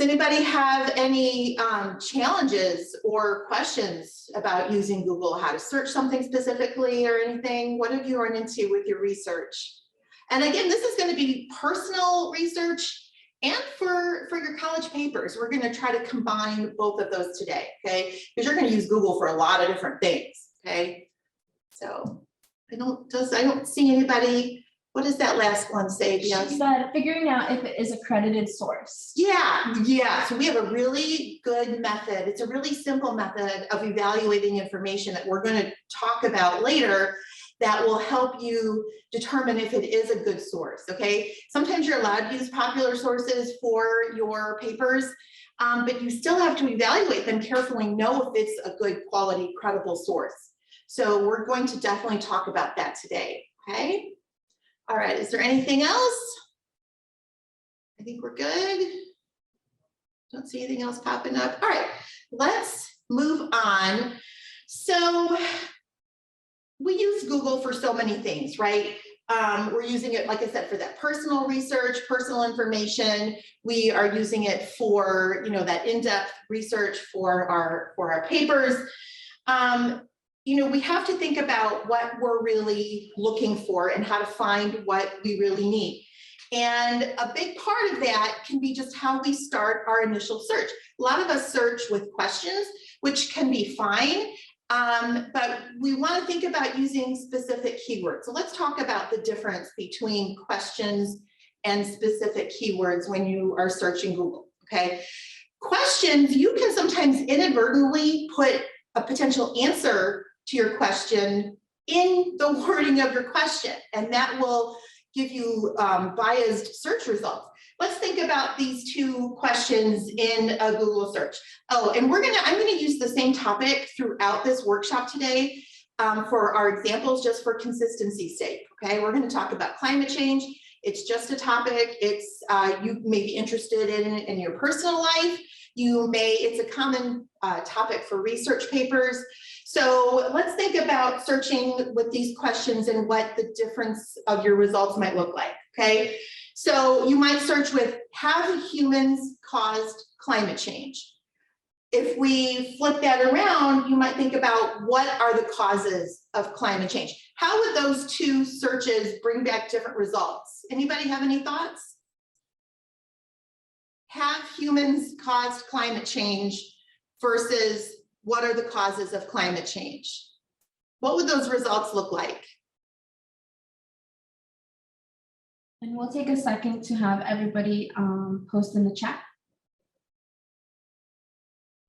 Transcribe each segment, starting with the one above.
anybody have any challenges or questions about using Google, how to search something specifically or anything? What have you run into with your research? And again, this is going to be personal research and for your college papers. We're going to try to combine both of those today, okay? Because you're going to use Google for a lot of different things, okay? So I don't see anybody. What does that last one say? She said, figuring out if it is a credited source. Yeah. So we have a really good method. It's a really simple method of evaluating information that we're going to talk about later that will help you determine if it is a good source, okay? Sometimes you're allowed to use popular sources for your papers, but you still have to evaluate them carefully, know if it's a good quality, credible source. So we're going to definitely talk about that today, okay? All right, is there anything else? I think we're good. Don't see anything else popping up. All right, let's move on. So we use Google for so many things, right? We're using it, like I said, for that personal research, personal information. We are using it for, that in-depth research for our papers. We have to think about what we're really looking for and how to find what we really need. And a big part of that can be just how we start our initial search. A lot of us search with questions, which can be fine, but we want to think about using specific keywords. So let's talk about the difference between questions and specific keywords when you are searching Google, okay? Questions, you can sometimes inadvertently put a potential answer to your question in the wording of your question, and that will give you biased search results. Let's think about these two questions in a Google search. Oh, and I'm gonna use the same topic throughout this workshop today for our examples, just for consistency's sake, okay? We're gonna talk about climate change. It's just a topic. It's you may be interested in your personal life. It's a common topic for research papers. So let's think about searching with these questions and what the difference of your results might look like, okay? So you might search with, have humans caused climate change? If we flip that around, you might think about, what are the causes of climate change? How would those two searches bring back different results? Anybody have any thoughts? Have humans caused climate change versus what are the causes of climate change? What would those results look like? And we'll take a second to have everybody post in the chat.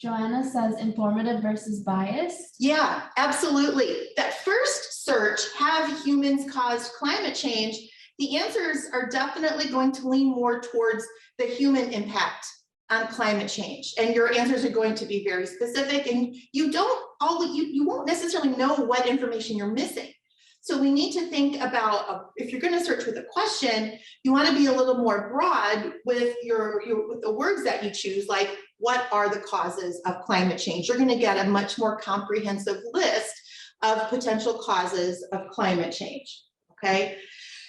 Joanna says informative versus biased. Yeah, absolutely. That first search, have humans caused climate change? The answers are definitely going to lean more towards the human impact on climate change, and your answers are going to be very specific, and you won't necessarily know what information you're missing. So we need to think about, if you're going to search with a question, you want to be a little more broad with with the words that you choose, like, what are the causes of climate change? You're going to get a much more comprehensive list of potential causes of climate change, okay?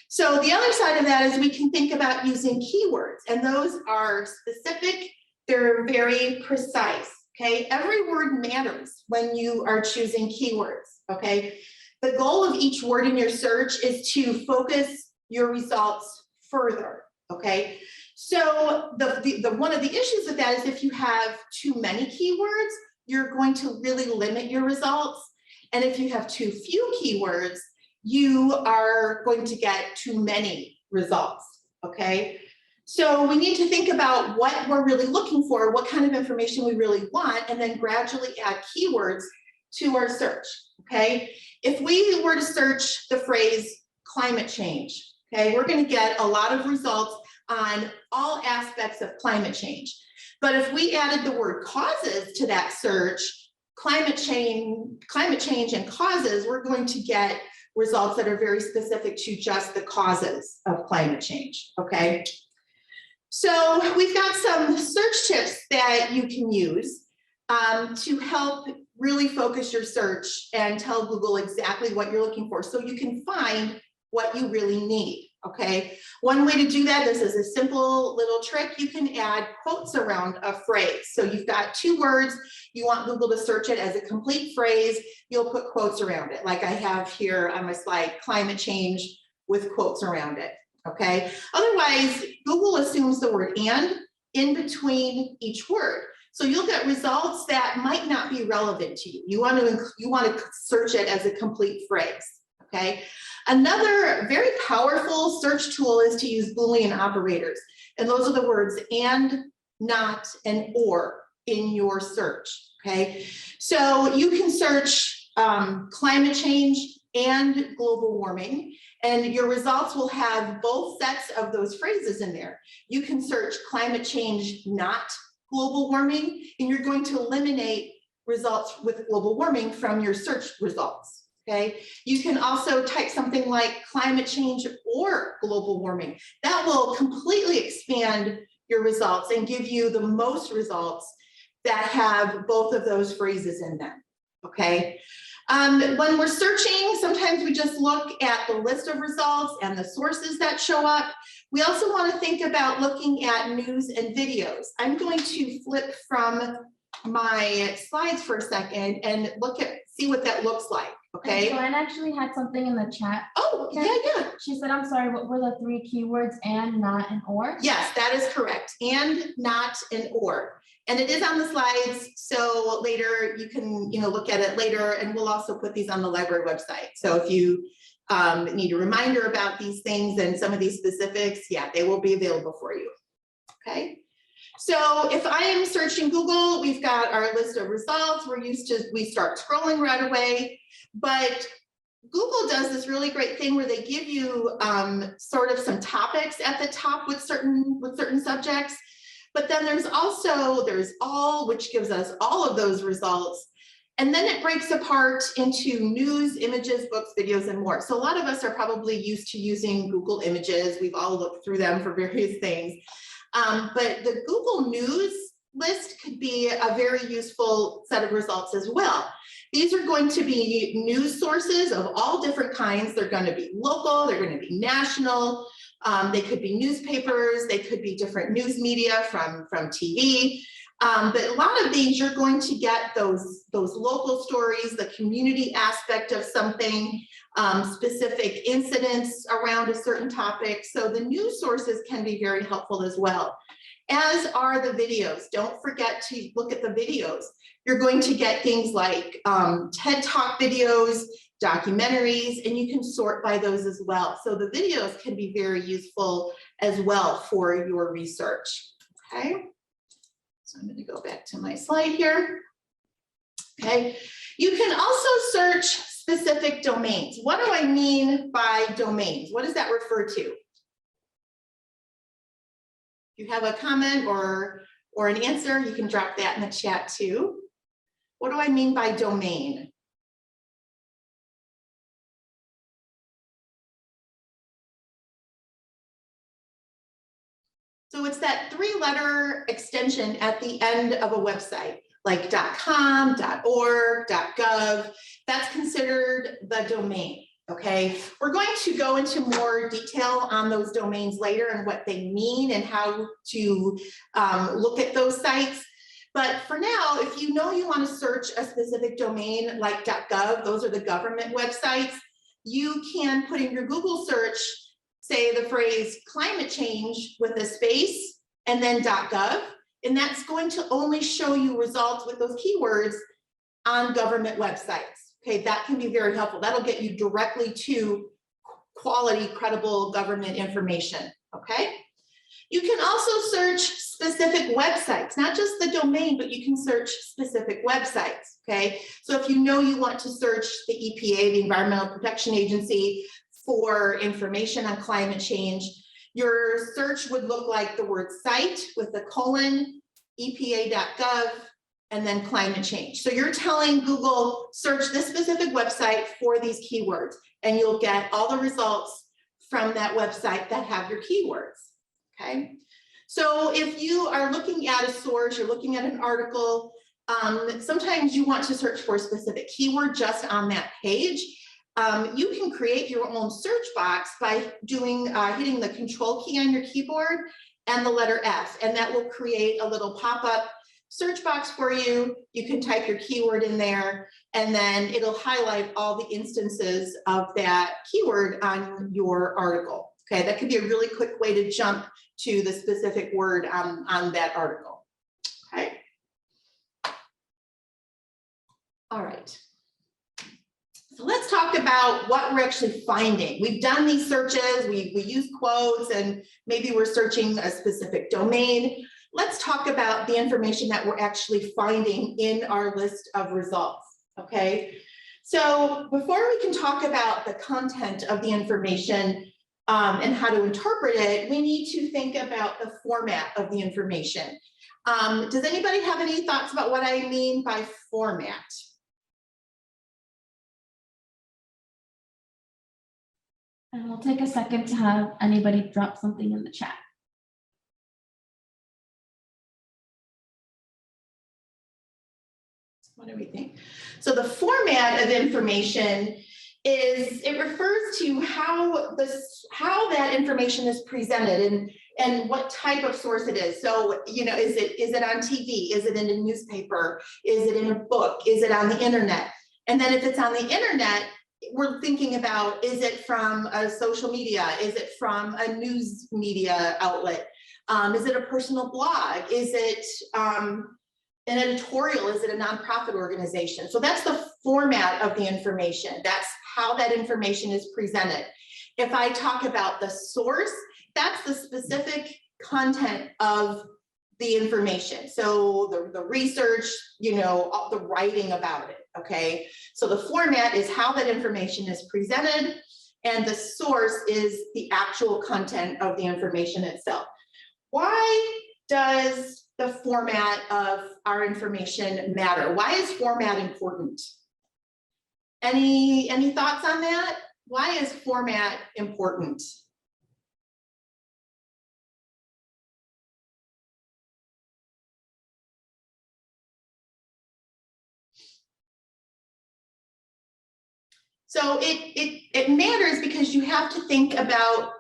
So the other side of that is we can think about using keywords, and those are specific, they're very precise, okay? Every word matters when you are choosing keywords, okay? The goal of each word in your search is to focus your results further, okay? So one of the issues with that is if you have too many keywords, you're going to really limit your results. And if you have too few keywords, you are going to get too many results, okay? So we need to think about what we're really looking for, what kind of information we really want, and then gradually add keywords to our search, okay? If we were to search the phrase climate change, okay, we're going to get a lot of results on all aspects of climate change. But if we added the word causes to that search, climate change and causes, we're going to get results that are very specific to just the causes of climate change, okay? So we've got some search tips that you can use to help really focus your search and tell Google exactly what you're looking for, so you can find what you really need, okay? One way to do that, this is a simple little trick, you can add quotes around a phrase. So you've got 2 words, you want Google to search it as a complete phrase, you'll put quotes around it, like I have here on my slide, climate change with quotes around it, okay? Otherwise, Google assumes the word and in between each word. So you'll get results that might not be relevant to you. You want to search it as a complete phrase, okay? Another very powerful search tool is to use Boolean operators. And those are the words and, not, and or in your search, okay? So you can search climate change and global warming, and your results will have both sets of those phrases in there. You can search climate change, not global warming, and you're going to eliminate results with global warming from your search results, okay? You can also type something like climate change or global warming. That will completely expand your results and give you the most results that have both of those phrases in them, okay? When we're searching, sometimes we just look at the list of results and the sources that show up. We also want to think about looking at news and videos. I'm going to flip from my slides for a second and see what that looks like, okay? And Joanne actually had something in the chat. Oh, yeah. She said, I'm sorry, what were the 3 keywords, and, not, and or? Yes, that is correct. And, not, and or. And it is on the slides, so later you can look at it later, and we'll also put these on the library website. So if you need a reminder about these things and some of these specifics, yeah, they will be available for you, okay? So if I am searching Google, we've got our list of results. We start scrolling right away, but Google does this really great thing where they give you sort of some topics at the top with certain subjects. But then there's all, which gives us all of those results. And then it breaks apart into news, images, books, videos, and more. So a lot of us are probably used to using Google Images. We've all looked through them for various things. But the Google News list could be a very useful set of results as well. These are going to be news sources of all different kinds. They're going to be local, they're going to be national. They could be newspapers, they could be different news media from TV. But a lot of these, you're going to get those local stories, the community aspect of something, specific incidents around a certain topic. So the news sources can be very helpful as well, as are the videos. Don't forget to look at the videos. You're going to get things like TED Talk videos, documentaries, and you can sort by those as well. So the videos can be very useful as well for your research, okay? So I'm going to go back to my slide here. Okay, you can also search specific domains. What do I mean by domains? What does that refer to? If you have a comment or an answer, you can drop that in the chat too. What do I mean by domain? So it's that 3-letter extension at the end of a website, like .com, .org, .gov. That's considered the domain, okay? We're going to go into more detail on those domains later and what they mean and how to look at those sites. But for now, if you know you want to search a specific domain like .gov, those are the government websites, you can put in your Google search, say the phrase climate change with a space and then .gov, and that's going to only show you results with those keywords on government websites. Okay, that can be very helpful. That'll get you directly to quality, credible government information, okay? You can also search specific websites, not just the domain, but you can search specific websites, okay? So if you know you want to search the EPA, the Environmental Protection Agency, for information on climate change, your search would look like the word site with a colon, epa.gov, and then climate change. So you're telling Google, search this specific website for these keywords, and you'll get all the results from that website that have your keywords, okay? So if you are looking at a source, you're looking at an article, sometimes you want to search for a specific keyword just on that page. you can create your own search box by doing hitting the control key on your keyboard and the letter F, and that will create a little pop-up search box for you. You can type your keyword in there, and then it'll highlight all the instances of that keyword on your article. Okay, that could be a really quick way to jump to the specific word on that article. Okay. All right. So let's talk about what we're actually finding. We've done these searches, we use quotes, and maybe we're searching a specific domain. Let's talk about the information that we're actually finding in our list of results, okay? So before we can talk about the content of the information and how to interpret it, we need to think about the format of the information. Does anybody have any thoughts about what I mean by format? And we'll take a second to have anybody drop something in the chat. What do we think? So the format of information is, it refers to how that information is presented and what type of source it is. So, you know, is it on TV? Is it in a newspaper? Is it in a book? Is it on the internet? And then if it's on the internet, we're thinking about, is it from a social media? Is it from a news media outlet? Is it a personal blog? Is it an editorial? Is it a nonprofit organization? So that's the format of the information. That's how that information is presented. If I talk about the source, that's the specific content of the information. So the research, you know, the writing about it, okay? So the format is how that information is presented, and the source is the actual content of the information itself. Why does the format of our information matter? Why is format important? Any thoughts on that? Why is format important? So it matters because you have to think about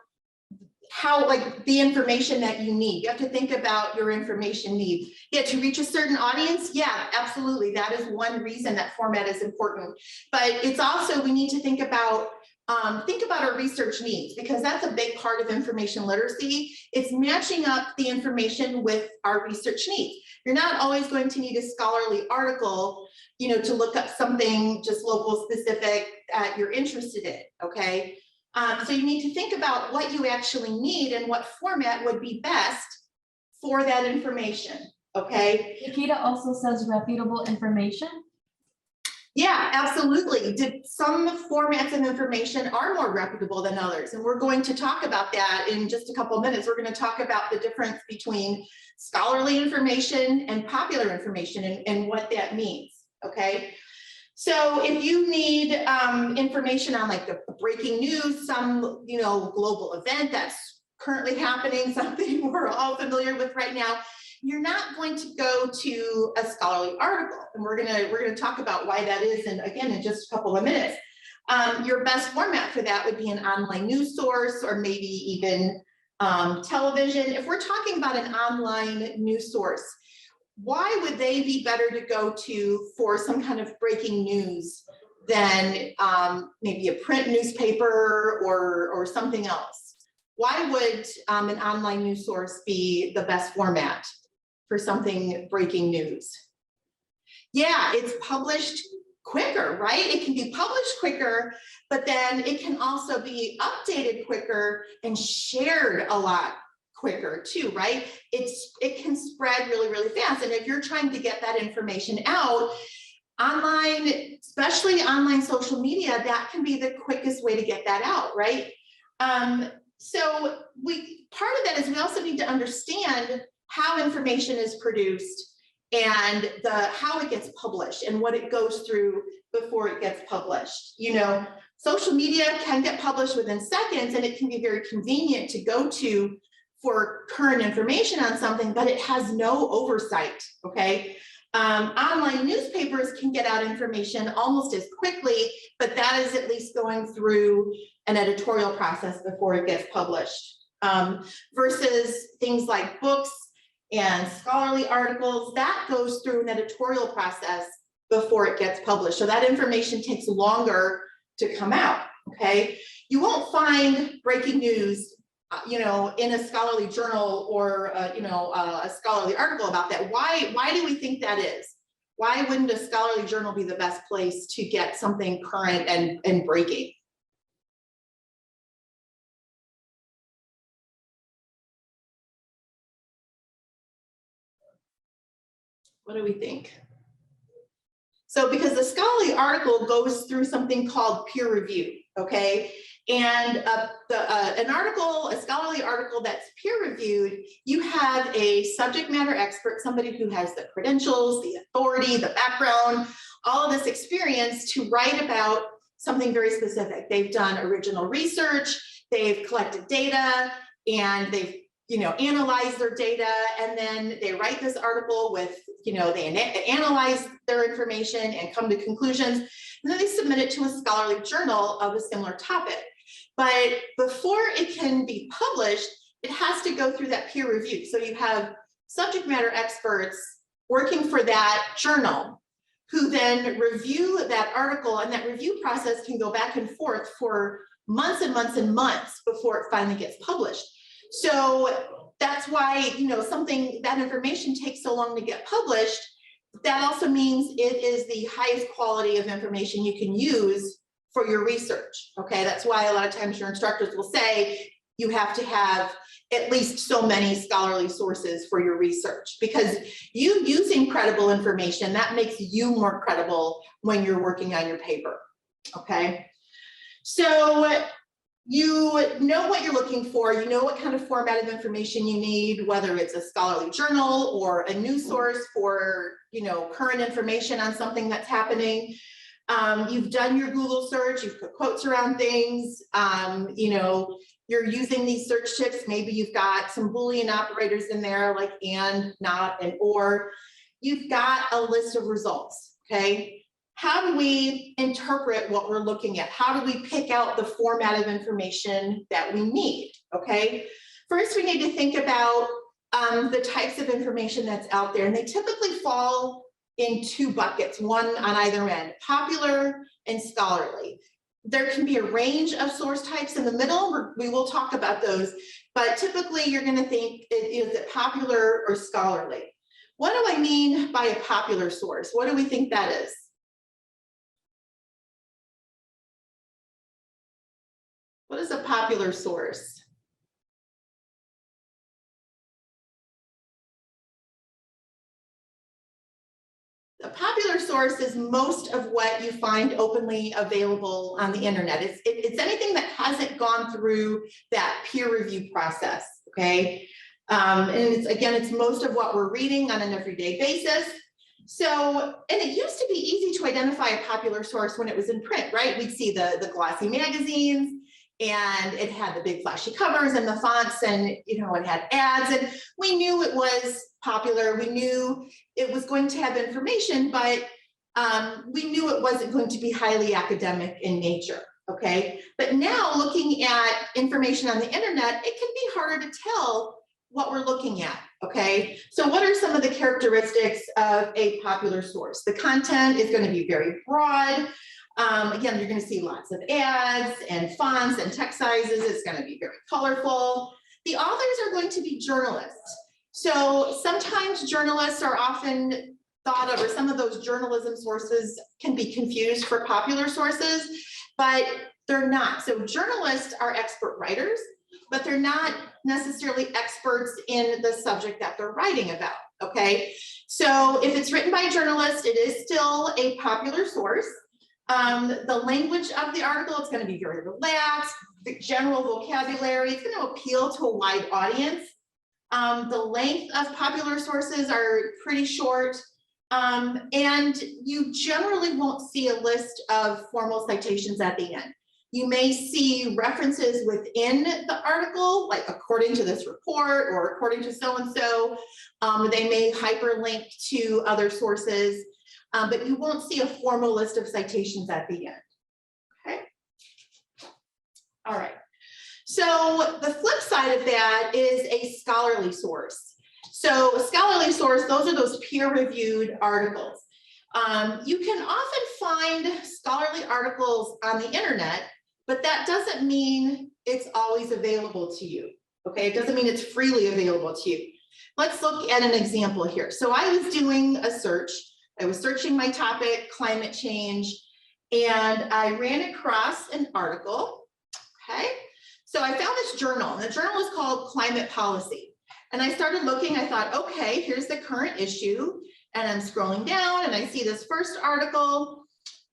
how, like, the information that you need. You have to think about your information needs. Yeah, to reach a certain audience, yeah, absolutely. That is one reason that format is important. But it's also, we need to think about our research needs, because that's a big part of information literacy. It's matching up the information with our research needs. You're not always going to need a scholarly article, you know, to look up something just local specific that you're interested in, okay? So you need to think about what you actually need and what format would be best for that information, okay? Nikita also says reputable information. Yeah, absolutely. Some formats of information are more reputable than others, and we're going to talk about that in just a couple of minutes. We're going to talk about the difference between scholarly information and popular information and what that means, okay? So if you need information on, like, the breaking news, some, you know, global event that's currently happening, something we're all familiar with right now, you're not going to go to a scholarly article, and we're gonna talk about why that is, and again in just a couple of minutes. Your best format for that would be an online news source, or maybe even television. If we're talking about an online news source, why would they be better to go to for some kind of breaking news than maybe a print newspaper or something else? Why would an online news source be the best format for something breaking news? Yeah, it's published quicker, right? It can be published quicker, but then it can also be updated quicker and shared a lot quicker too, right? It can spread really, really fast. And if you're trying to get that information out online, especially online social media, that can be the quickest way to get that out, right? So part of that is we also need to understand how information is produced and how it gets published and what it goes through before it gets published. You know, social media can get published within seconds, and it can be very convenient to go to for current information on something, but it has no oversight, okay? Online newspapers can get out information almost as quickly, but that is at least going through an editorial process before it gets published. Versus things like books and scholarly articles, that goes through an editorial process before it gets published. So that information takes longer to come out, okay? You won't find breaking news, in a scholarly journal or, a scholarly article about that. Why do we think that is? Why wouldn't a scholarly journal be the best place to get something current and breaking? What do we think? So because the scholarly article goes through something called peer review, okay? And a scholarly article that's peer reviewed, you have a subject matter expert, somebody who has the credentials, the authority, the background, all of this experience to write about something very specific. They've done original research, they've collected data, and they've analyze their data, and then they write this article with, they analyze their information and come to conclusions, and then they submit it to a scholarly journal of a similar topic. But before it can be published, it has to go through that peer review. So you have subject matter experts working for that journal who then review that article, and that review process can go back and forth for months and months and months before it finally gets published. So that's why, that information takes so long to get published. That also means it is the highest quality of information you can use for your research, okay? That's why a lot of times your instructors will say you have to have at least so many scholarly sources for your research, because you using credible information, that makes you more credible when you're working on your paper, okay? So you know what you're looking for, you know what kind of format of information you need, whether it's a scholarly journal or a news source for, current information on something that's happening. You've done your Google search, you've put quotes around things, you're using these search tips. Maybe you've got some Boolean operators in there like and, not, and or. You've got a list of results, okay? How do we interpret what we're looking at? How do we pick out the format of information that we need, okay? First, we need to think about the types of information that's out there, and they typically fall in two buckets, one on either end, popular and scholarly. There can be a range of source types in the middle. We will talk about those, but typically you're going to think, is it popular or scholarly? What do I mean by a popular source? What do we think that is? What is a popular source? A popular source is most of what you find openly available on the internet. It's anything that hasn't gone through that peer review process, okay? And it's most of what we're reading on an everyday basis. So, and it used to be easy to identify a popular source when it was in print, right? We'd see the glossy magazines, and it had the big flashy covers and the fonts, and it had ads, and we knew it was popular. We knew it was going to have information, but we knew it wasn't going to be highly academic in nature, okay? But now looking at information on the internet, it can be harder to tell what we're looking at, okay? So what are some of the characteristics of a popular source? The content is going to be very broad. Again, you're going to see lots of ads and fonts and text sizes. It's going to be very colorful. The authors are going to be journalists. So sometimes journalists are often thought of, or some of those journalism sources can be confused for popular sources, but they're not. So journalists are expert writers, but they're not necessarily experts in the subject that they're writing about, okay? So if it's written by a journalist, it is still a popular source. The language of the article, it's going to be very relaxed, the general vocabulary, it's going to appeal to a wide audience. The length of popular sources are pretty short, and you generally won't see a list of formal citations at the end. You may see references within the article, like according to this report or according to so-and-so. They may hyperlink to other sources, but you won't see a formal list of citations at the end. Okay. All right. So the flip side of that is a scholarly source. So a scholarly source, those are those peer-reviewed articles. You can often find scholarly articles on the internet, but that doesn't mean it's always available to you. Okay, it doesn't mean it's freely available to you. Let's look at an example here. So I was doing a search. I was searching my topic, climate change, and I ran across an article. Okay, so I found this journal, and the journal is called Climate Policy. And I started looking, I thought, okay, here's the current issue. And I'm scrolling down and I see this first article.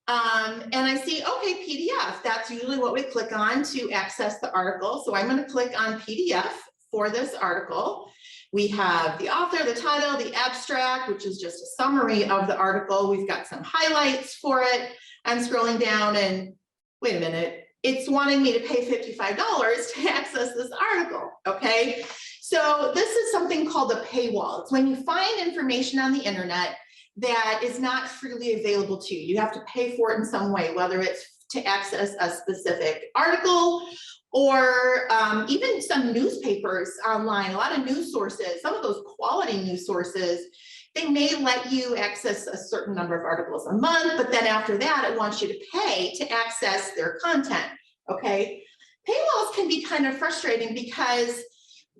And I see, okay, PDF, that's usually what we click on to access the article. So I'm going to click on PDF for this article. We have the author, the title, the abstract, which is just a summary of the article. We've got some highlights for it. I'm scrolling down and wait a minute, it's wanting me to pay $55 to access this article, okay? So this is something called a paywall. It's when you find information on the internet that is not freely available to you. You have to pay for it in some way, whether it's to access a specific article or even some newspapers online, a lot of news sources, some of those quality news sources, they may let you access a certain number of articles a month, but then after that, it wants you to pay to access their content, okay? Paywalls can be kind of frustrating because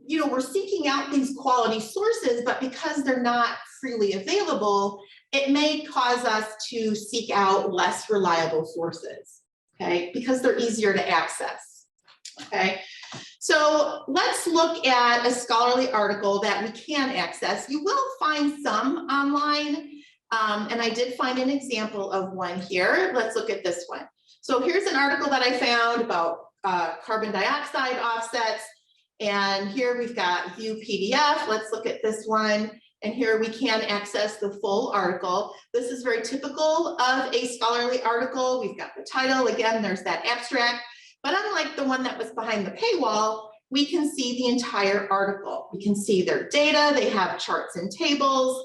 we're seeking out these quality sources, but because they're not freely available, it may cause us to seek out less reliable sources, okay? Because they're easier to access, okay? So let's look at a scholarly article that we can access. You will find some online, and I did find an example of one here. Let's look at this one. So here's an article that I found about carbon dioxide offsets. And here we've got view PDF. Let's look at this one. And here we can access the full article. This is very typical of a scholarly article. We've got the title. Again, there's that abstract. But unlike the one that was behind the paywall, we can see the entire article. We can see their data. They have charts and tables.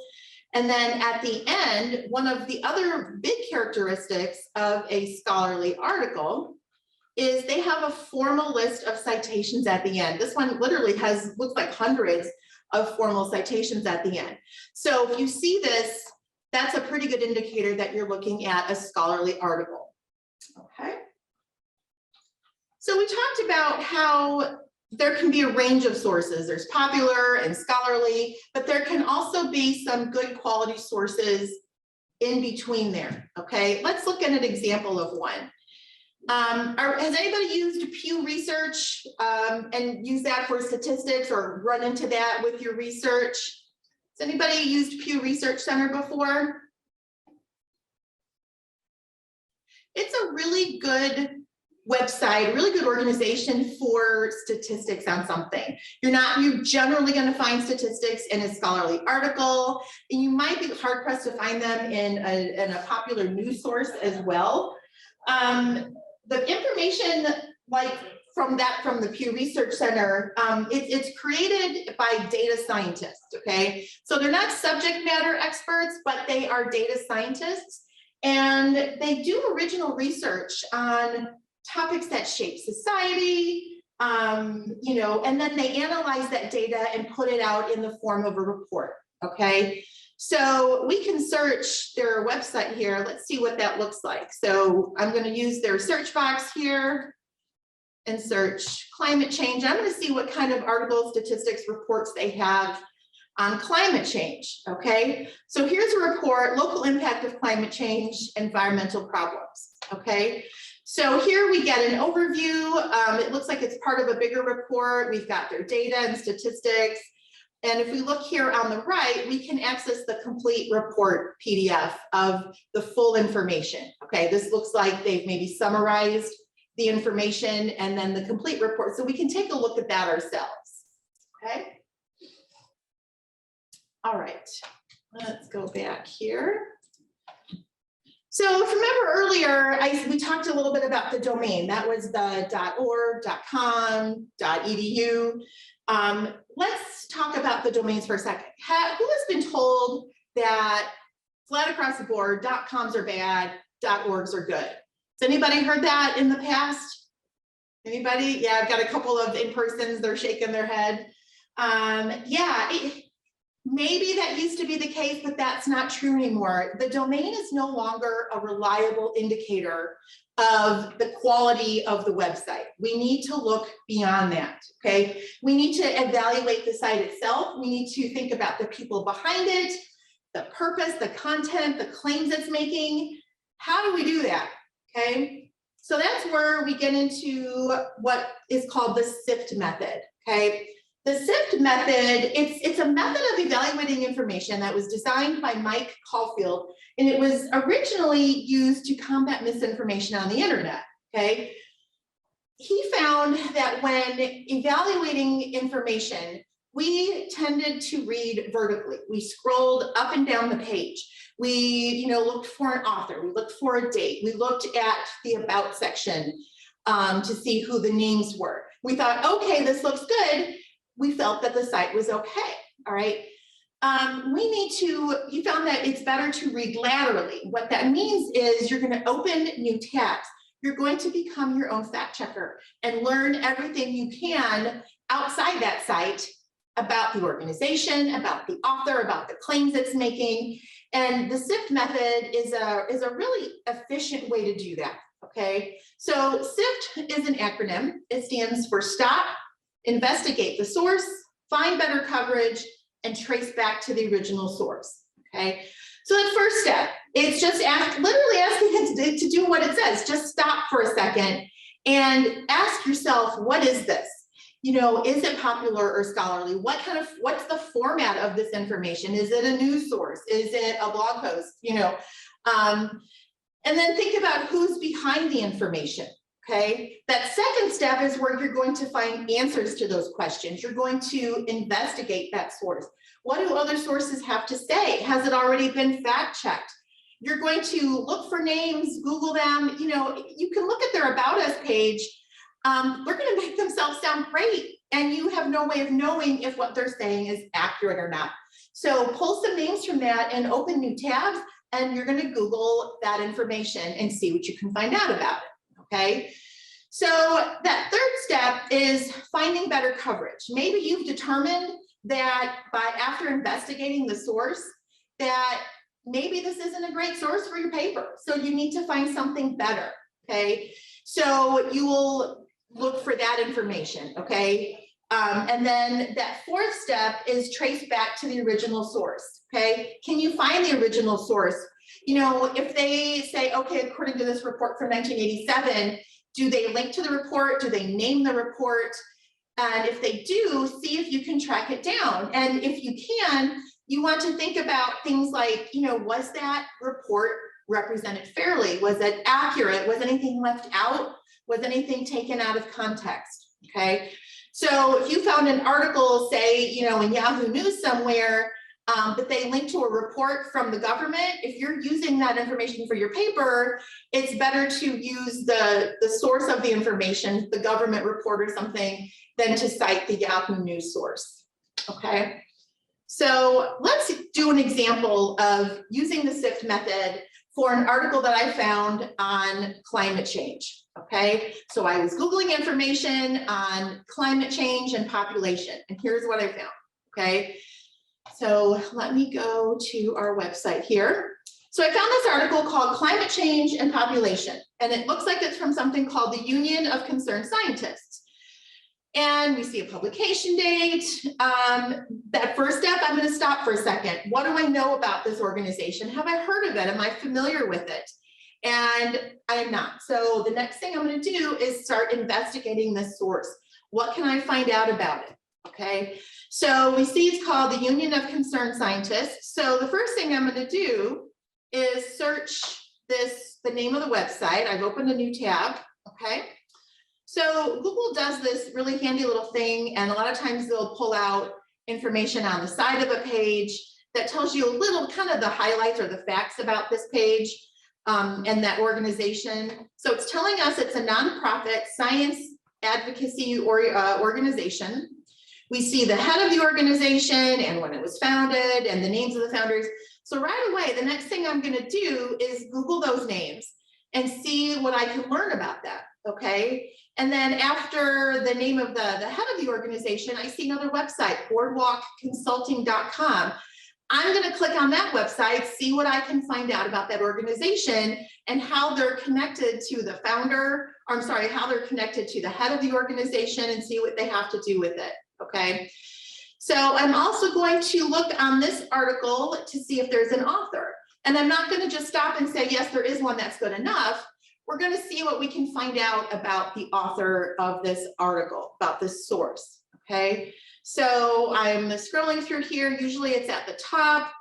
And then at the end, one of the other big characteristics of a scholarly article is they have a formal list of citations at the end. This one literally looks like hundreds of formal citations at the end. So if you see this, that's a pretty good indicator that you're looking at a scholarly article, okay? So we talked about how there can be a range of sources. There's popular and scholarly, but there can also be some good quality sources in between there, okay? Let's look at an example of one. Has anybody used PreResearch and used that for statistics or run into that with your research? Has anybody used PreResearch Center before? It's a really good website, really good organization for statistics on something. You're generally going to find statistics in a scholarly article, and you might be hard pressed to find them in a popular news source as well. The information like from the PreResearch Center, it's created by data scientists, okay? So they're not subject matter experts, but they are data scientists, and they do original research on topics that shape society, and then they analyze that data and put it out in the form of a report, okay? So we can search their website here. Let's see what that looks like. So I'm going to use their search box here and search climate change. I'm going to see what kind of articles, statistics, reports they have on climate change, okay? So here's a report, local impact of climate change, environmental problems, okay? So here we get an overview. It looks like it's part of a bigger report. We've got their data and statistics. And if we look here on the right, we can access the complete report PDF of the full information. Okay, this looks like they've maybe summarized the information and then the complete report. So we can take a look at that ourselves. Okay. All right, let's go back here. So if you remember earlier, we talked a little bit about the domain. That was the .org, .com, .edu. Let's talk about the domains for a second. Who has been told that flat across the board, .coms are bad, .orgs are good? Has anybody heard that in the past? Anybody? Yeah, I've got a couple of in-persons, they're shaking their head. Yeah, maybe that used to be the case, but that's not true anymore. The domain is no longer a reliable indicator of the quality of the website. We need to look beyond that, okay? We need to evaluate the site itself. We need to think about the people behind it, the purpose, the content, the claims it's making. How do we do that, okay? So that's where we get into what is called the Sift method, okay? The Sift method, it's a method of evaluating information that was designed by Mike Caulfield, and it was originally used to combat misinformation on the internet, okay? He found that when evaluating information, we tended to read vertically. We scrolled up and down the page. We, looked for an author. We looked for a date. We looked at the about section to see who the names were. We thought, okay, this looks good. We felt that the site was okay, all right? You found that it's better to read laterally. What that means is you're gonna open new tabs. You're going to become your own fact checker and learn everything you can outside that site about the organization, about the author, about the claims it's making. And the Sift method is a really efficient way to do that, okay? So Sift is an acronym. It stands for Stop, Investigate the Source, Find Better Coverage, and Trace Back to the Original Source, okay? So the first step, it's just literally asking it to do what it says. Just stop for a second and ask yourself, what is this? Is it popular or scholarly? What's the format of this information? Is it a news source? Is it a blog post? And then think about who's behind the information. Okay, that second step is where you're going to find answers to those questions. You're going to investigate that source. What do other sources have to say? Has it already been fact checked? You're going to look for names, Google them. You can look at their About Us page. They're going to make themselves sound great, and you have no way of knowing if what they're saying is accurate or not. So pull some names from that and open new tabs, and you're going to Google that information and see what you can find out about it. Okay, so that third step is finding better coverage. Maybe you've determined that after investigating the source, that maybe this isn't a great source for your paper. So you need to find something better, okay? So you will look for that information, okay? And then that fourth step is trace back to the original source, okay? Can you find the original source? If they say, okay, according to this report from 1987, do they link to the report? Do they name the report? And if they do, see if you can track it down. And if you can, you want to think about things like, was that report represented fairly? Was it accurate? Was anything left out? Was anything taken out of context? Okay. So if you found an article, say, in Yahoo News somewhere, but they link to a report from the government, if you're using that information for your paper, it's better to use the source of the information, the government report or something, than to cite the Yahoo News source, okay? So let's do an example of using the Sift method for an article that I found on climate change, okay? So I was Googling information on climate change and population, and here's what I found, okay? So let me go to our website here. So I found this article called Climate Change and Population, and it looks like it's from something called the Union of Concerned Scientists. And we see a publication date. That first step, I'm going to stop for a second. What do I know about this organization? Have I heard of it? Am I familiar with it? And I am not. So the next thing I'm going to do is start investigating this source. What can I find out about it? Okay, so we see it's called the Union of Concerned Scientists. So the first thing I'm going to do is search the name of the website. I've opened a new tab, okay? So Google does this really handy little thing, and a lot of times they'll pull out information on the side of a page that tells you a little kind of the highlights or the facts about this page. and that organization. So it's telling us it's a nonprofit science advocacy organization. We see the head of the organization and when it was founded and the names of the founders. So right away, the next thing I'm going to do is Google those names and see what I can learn about that. Okay. And then after the name of the head of the organization, I see another website, boardwalkconsulting.com. I'm going to click on that website, see what I can find out about that organization and how they're connected to the founder, or I'm sorry, how they're connected to the head of the organization and see what they have to do with it. Okay. So I'm also going to look on this article to see if there's an author. And I'm not going to just stop and say, yes, there is one, that's good enough. We're going to see what we can find out about the author of this article, about this source. Okay. So I'm scrolling through here. Usually it's at the top.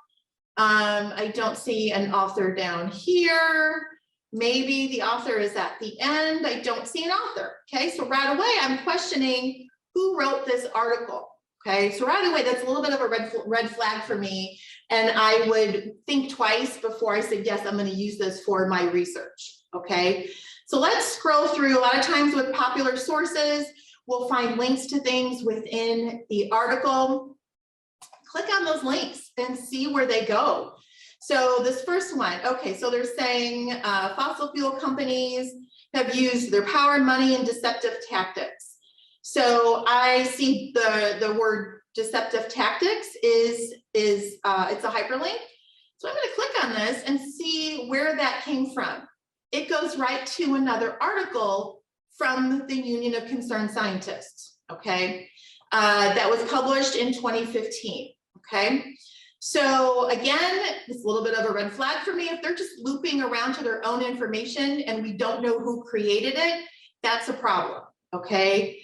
I don't see an author down here. Maybe the author is at the end. I don't see an author. Okay. So right away, I'm questioning who wrote this article. Okay. So right away, that's a little bit of a red flag for me. And I would think twice before I said, yes, I'm going to use this for my research. Okay. So let's scroll through. A lot of times with popular sources, we'll find links to things within the article. Click on those links and see where they go. So this first one, okay, so they're saying fossil fuel companies have used their power and money in deceptive tactics. So I see the word deceptive tactics it's a hyperlink. So I'm going to click on this and see where that came from. It goes right to another article from the Union of Concerned Scientists, okay? That was published in 2015, okay? So again, it's a little bit of a red flag for me. If they're just looping around to their own information and we don't know who created it, that's a problem, okay?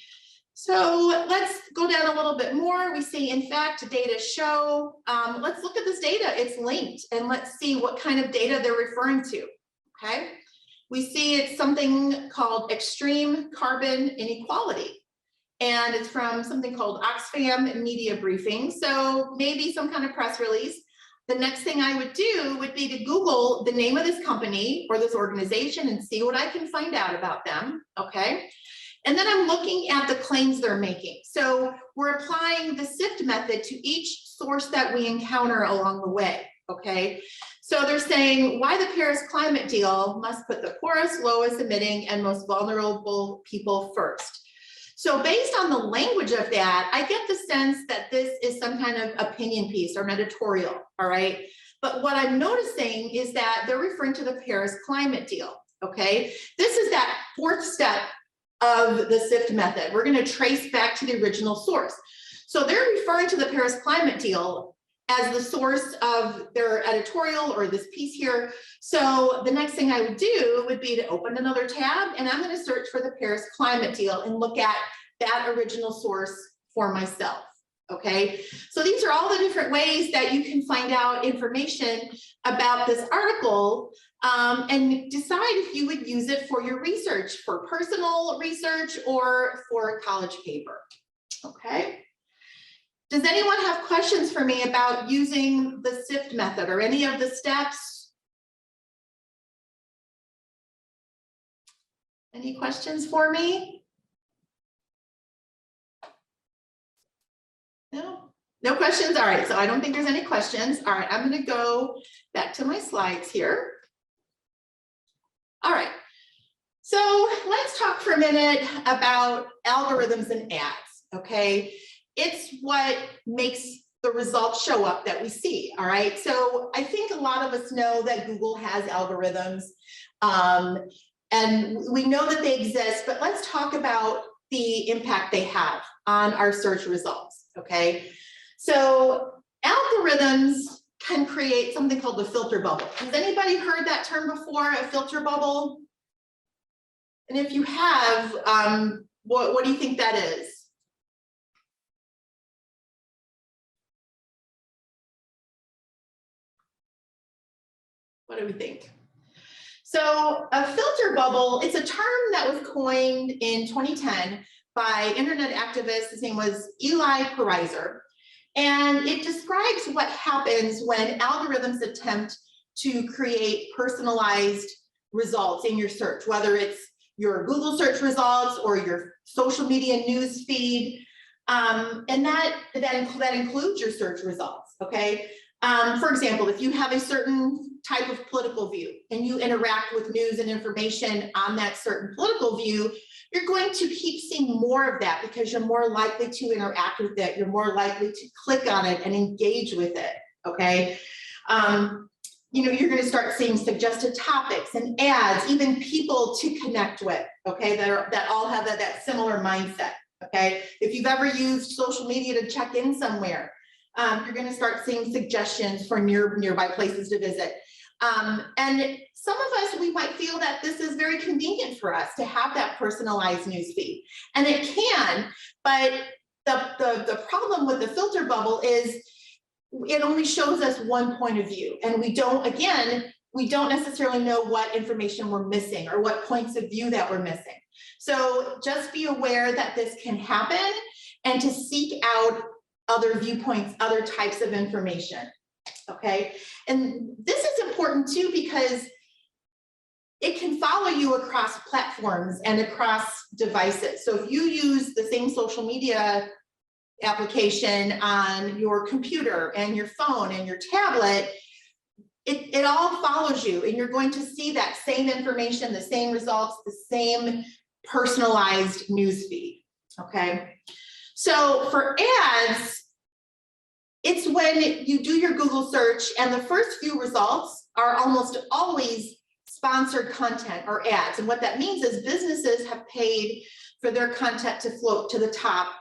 So let's go down a little bit more. We see, in fact, data show. Let's look at this data. It's linked, and let's see what kind of data they're referring to, okay? We see it's something called extreme carbon inequality, and it's from something called Oxfam Media Briefing. So maybe some kind of press release. The next thing I would do would be to Google the name of this company or this organization and see what I can find out about them, okay? And then I'm looking at the claims they're making. So we're applying the Sift method to each source that we encounter along the way, okay? So they're saying why the Paris climate deal must put the poorest, lowest emitting, and most vulnerable people first. So based on the language of that, I get the sense that this is some kind of opinion piece or an editorial, all right? But what I'm noticing is that they're referring to the Paris climate deal, okay? This is that fourth step of the Sift method. We're going to trace back to the original source. So they're referring to the Paris climate deal as the source of their editorial or this piece here. So the next thing I would do would be to open another tab, and I'm going to search for the Paris climate deal and look at that original source for myself. Okay, so these are all the different ways that you can find out information about this article and decide if you would use it for your research, for personal research or for a college paper. Okay. Does anyone have questions for me about using the Sift method or any of the steps? Any questions for me? No? No questions? All right, so I don't think there's any questions. All right, I'm going to go back to my slides here. All right, so let's talk for a minute about algorithms and ads, okay? It's what makes the results show up that we see, all right? So I think a lot of us know that Google has algorithms, and we know that they exist, but let's talk about the impact they have on our search results, okay? So algorithms can create something called the filter bubble. Has anybody heard that term before, a filter bubble? And if you have, what do you think that is? What do we think? So a filter bubble, it's a term that was coined in 2010 by internet activist. His name was Eli PreResearch. And it describes what happens when algorithms attempt to create personalized results in your search, whether it's your Google search results or your social media news feed. And that includes your search results, okay? For example, if you have a certain type of political view and you interact with news and information on that certain political view, you're going to keep seeing more of that because you're more likely to interact with it. You're more likely to click on it and engage with it, okay? You know, you're going to start seeing suggested topics and ads, even people to connect with, okay, that all have that similar mindset, okay? If you've ever used social media to check in somewhere, you're going to start seeing suggestions for nearby places to visit. And some of us, we might feel that this is very convenient for us to have that personalized news feed, and it can, but the problem with the filter bubble is it only shows us one point of view, and we don't necessarily know what information we're missing or what points of view that we're missing. So just be aware that this can happen and to seek out other viewpoints, other types of information, okay? And this is important too because it can follow you across platforms and across devices. So if you use the same social media application on your computer and your phone and your tablet, it all follows you, and you're going to see that same information, the same results, the same personalized news feed, okay? So for ads, it's when you do your Google search and the first few results are almost always sponsored content or ads. And what that means is businesses have paid for their content to float to the top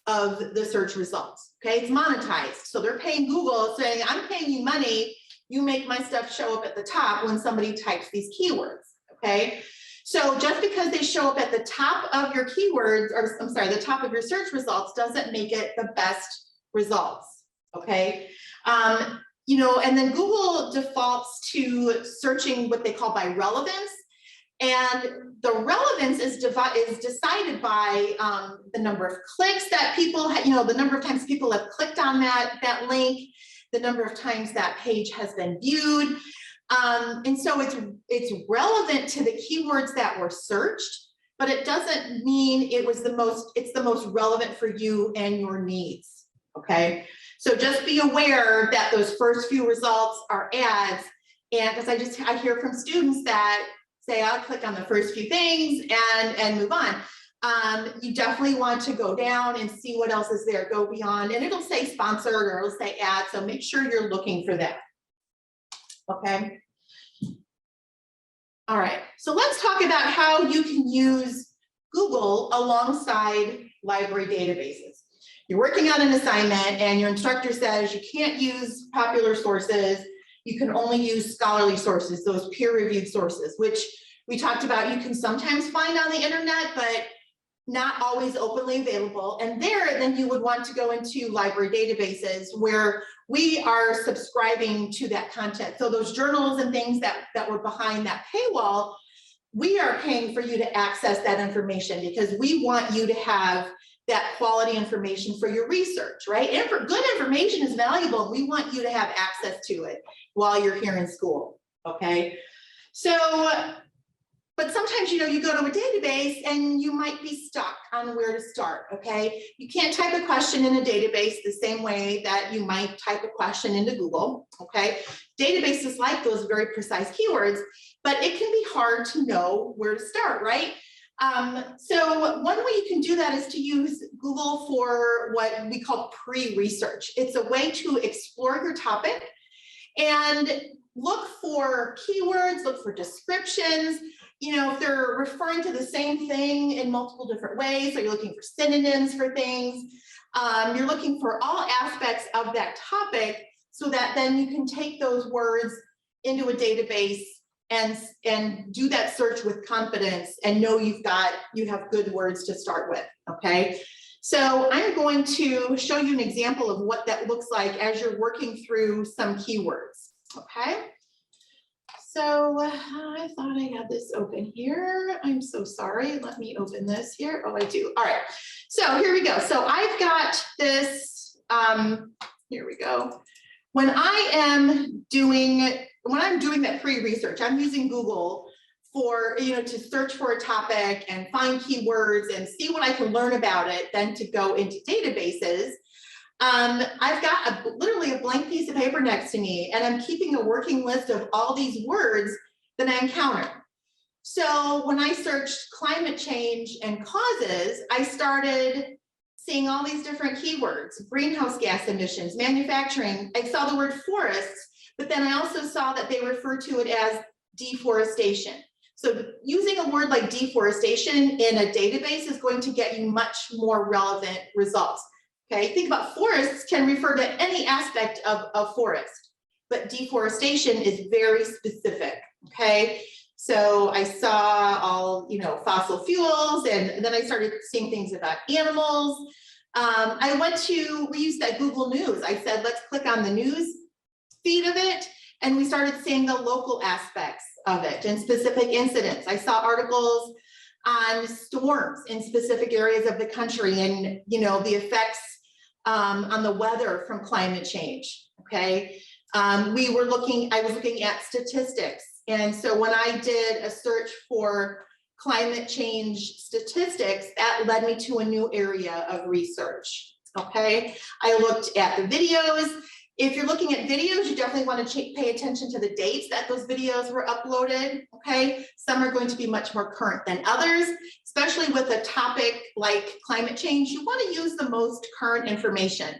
of the search results, okay? It's monetized. So they're paying Google saying, I'm paying you money, you make my stuff show up at the top when somebody types these keywords, okay? So just because they show up at the top of your keywords, or I'm sorry, the top of your search results doesn't make it the best results, okay? You know, and then Google defaults to searching what they call by relevance. And the relevance is decided by the number of clicks that people, you know, the number of times people have clicked on that link, the number of times that page has been viewed. And so it's relevant to the keywords that were searched, but it doesn't mean it's the most relevant for you and your needs, okay? So just be aware that those first few results are ads. And because I hear from students that say, I'll click on the first few things and move on. You definitely want to go down and see what else is there, go beyond, and it'll say sponsored or it'll say ad, so make sure you're looking for that, okay? All right, so let's talk about how you can use Google alongside library databases. You're working on an assignment and your instructor says you can't use popular sources, you can only use scholarly sources, those peer-reviewed sources, which we talked about you can sometimes find on the internet, but not always openly available. And then you would want to go into library databases where we are subscribing to that content. So those journals and things that were behind that paywall, we are paying for you to access that information because we want you to have that quality information for your research, right? And for good information is valuable. We want you to have access to it while you're here in school, okay? So, but sometimes, you know, you go to a database and you might be stuck on where to start, okay? You can't type a question in a database the same way that you might type a question into Google, okay? Databases like those very precise keywords, but it can be hard to know where to start, right? So one way you can do that is to use Google for what we call pre-research. It's a way to explore your topic and look for keywords, look for descriptions, you know, if they're referring to the same thing in multiple different ways, so you're looking for synonyms for things, you're looking for all aspects of that topic so that then you can take those words into a database and do that search with confidence and know you have good words to start with, okay? So I'm going to show you an example of what that looks like as you're working through some keywords, okay? So I thought I had this open here. I'm so sorry. Let me open this here. Oh, I do. All right. So here we go. So I've got this, here we go. When I'm doing that pre-research, I'm using Google for, to search for a topic and find keywords and see what I can learn about it than to go into databases. I've got literally a blank piece of paper next to me, and I'm keeping a working list of all these words that I encounter. So when I searched climate change and causes, I started seeing all these different keywords: greenhouse gas emissions, manufacturing. I saw the word forests, but then I also saw that they refer to it as deforestation. So using a word like deforestation in a database is going to get you much more relevant results. Okay, think about forests can refer to any aspect of forest, but deforestation is very specific. Okay, so I saw all, fossil fuels, and then I started seeing things about animals. We used that Google News. I said, let's click on the news feed of it, and we started seeing the local aspects of it and specific incidents. I saw articles on storms in specific areas of the country and, the effects on the weather from climate change. Okay, I was looking at statistics, and so when I did a search for climate change statistics, that led me to a new area of research. Okay, I looked at the videos. If you're looking at videos, you definitely want to pay attention to the dates that those videos were uploaded. Okay, some are going to be much more current than others, especially with a topic like climate change. You want to use the most current information.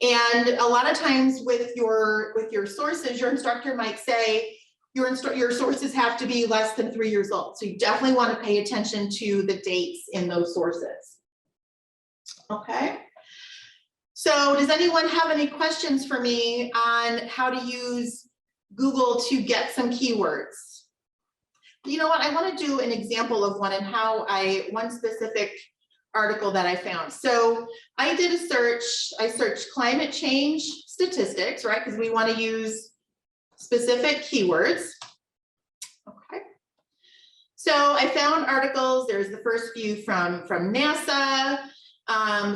And a lot of times with your sources, your instructor might say your sources have to be less than 3 years old. So you definitely want to pay attention to the dates in those sources. Okay. So does anyone have any questions for me on how to use Google to get some keywords? You know what, I want to do an example of one and one specific article that I found. So I did a search, I searched climate change statistics, right? Because we want to use specific keywords. Okay. So I found articles. There's the first few from NASA,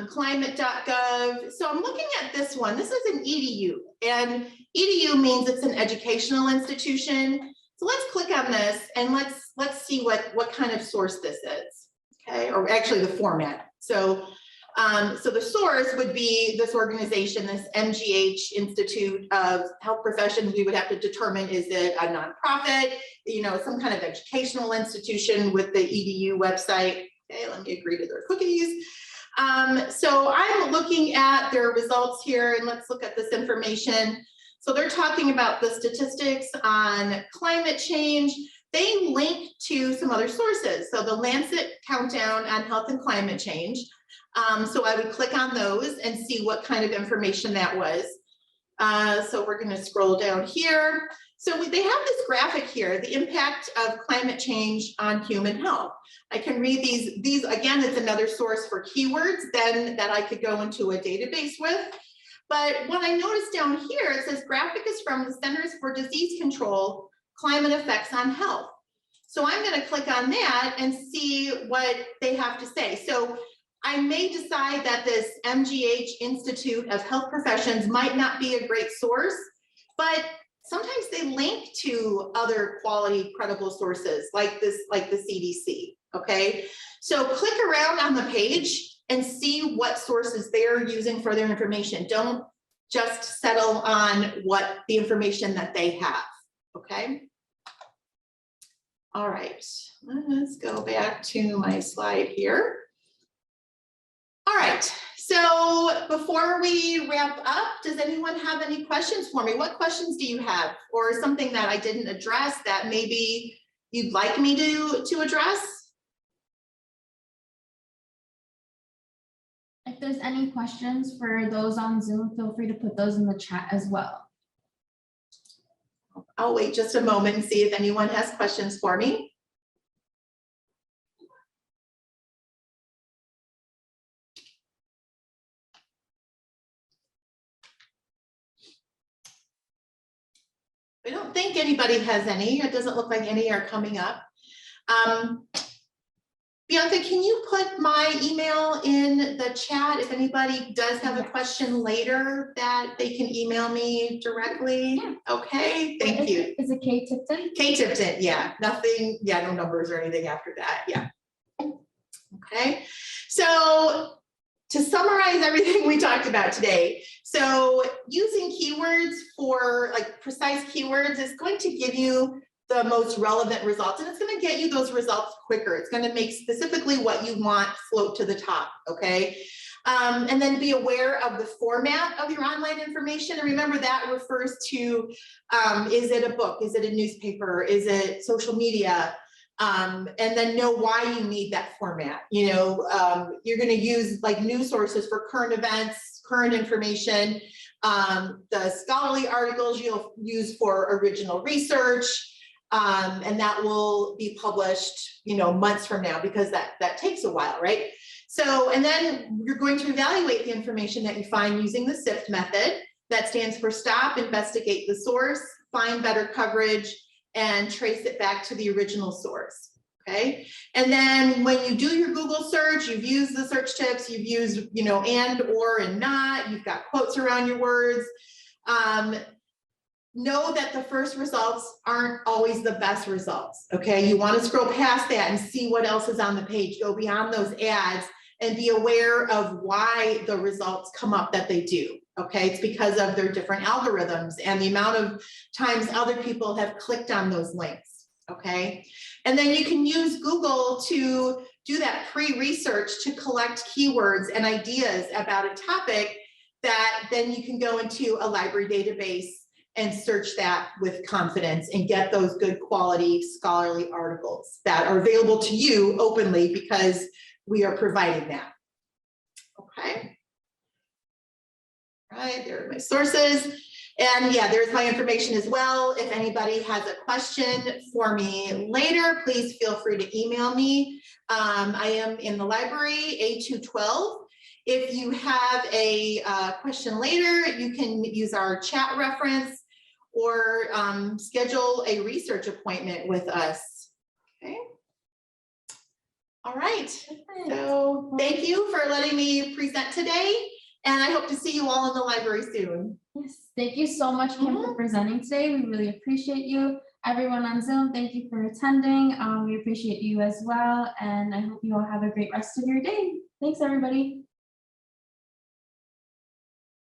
climate.gov. So I'm looking at this one. This is an EDU, and EDU means it's an educational institution. So let's click on this and let's see what kind of source this is. Okay, or actually the format. So the source would be this organization, this MGH Institute of Health Professions. We would have to determine, is it a nonprofit, some kind of educational institution with the EDU website. Okay, let me agree to their cookies. So I'm looking at their results here, and let's look at this information. So they're talking about the statistics on climate change. They link to some other sources. So the Lancet Countdown on Health and Climate Change. So I would click on those and see what kind of information that was. So we're going to scroll down here. So they have this graphic here, the impact of climate change on human health. I can read these again, it's another source for keywords then that I could go into a database with. But what I noticed down here, it says graphic is from the Centers for Disease Control, Climate Effects on Health. So I'm going to click on that and see what they have to say. So I may decide that this MGH Institute of Health Professions might not be a great source, but sometimes they link to other quality, credible sources like the CDC. Okay, so click around on the page and see what sources they're using for their information. Don't just settle on what the information that they have. Okay. All right, let's go back to my slide here. All right, so before we wrap up, does anyone have any questions for me? What questions do you have, or something that I didn't address that maybe you'd like me to address? If there's any questions for those on Zoom, feel free to put those in the chat as well. I'll wait just a moment and see if anyone has questions for me. I don't think anybody has any. It doesn't look like any are coming up. Bianca, can you put my email in the chat if anybody does have a question later that they can email me directly? Yeah. Okay, thank you. Is it Kate Tipton? Kate Tipton, yeah, nothing, yeah, no numbers or anything after that, yeah. Okay, so to summarize everything we talked about today, so using keywords for like precise keywords is going to give you the most relevant results, and it's going to get you those results quicker. It's going to make specifically what you want float to the top, okay? And then be aware of the format of your online information. And remember that refers to, is it a book? Is it a newspaper? Is it social media? And then know why you need that format. You know, you're going to use like news sources for current events, current information. The scholarly articles you'll use for original research. And that will be published, you know, months from now, because that takes a while, right? So, and then you're going to evaluate the information that you find using the Sift method. That stands for stop, investigate the source, find better coverage, and trace it back to the original source, okay? And then when you do your Google search, you've used the search tips, you've used, you know, and, or, and not, you've got quotes around your words. Know that the first results aren't always the best results, okay? You want to scroll past that and see what else is on the page, go beyond those ads and be aware of why the results come up that they do, okay? It's because of their different algorithms and the amount of times other people have clicked on those links, okay? And then you can use Google to do that pre-research to collect keywords and ideas about a topic that then you can go into a library database and search that with confidence and get those good quality scholarly articles that are available to you openly because we are providing that. Okay. Right, there are my sources. And yeah, there's my information as well. If anybody has a question for me later, please feel free to email me. I am in the library, A212. If you have a question later, you can use our chat reference or schedule a research appointment with us. Okay. All right. So thank you for letting me present today. And I hope to see you all in the library soon. Yes, thank you so much, Kim, for presenting today. We really appreciate you. Everyone on Zoom, thank you for attending. We appreciate you as well. And I hope you all have a great rest of your day. Thanks, everybody.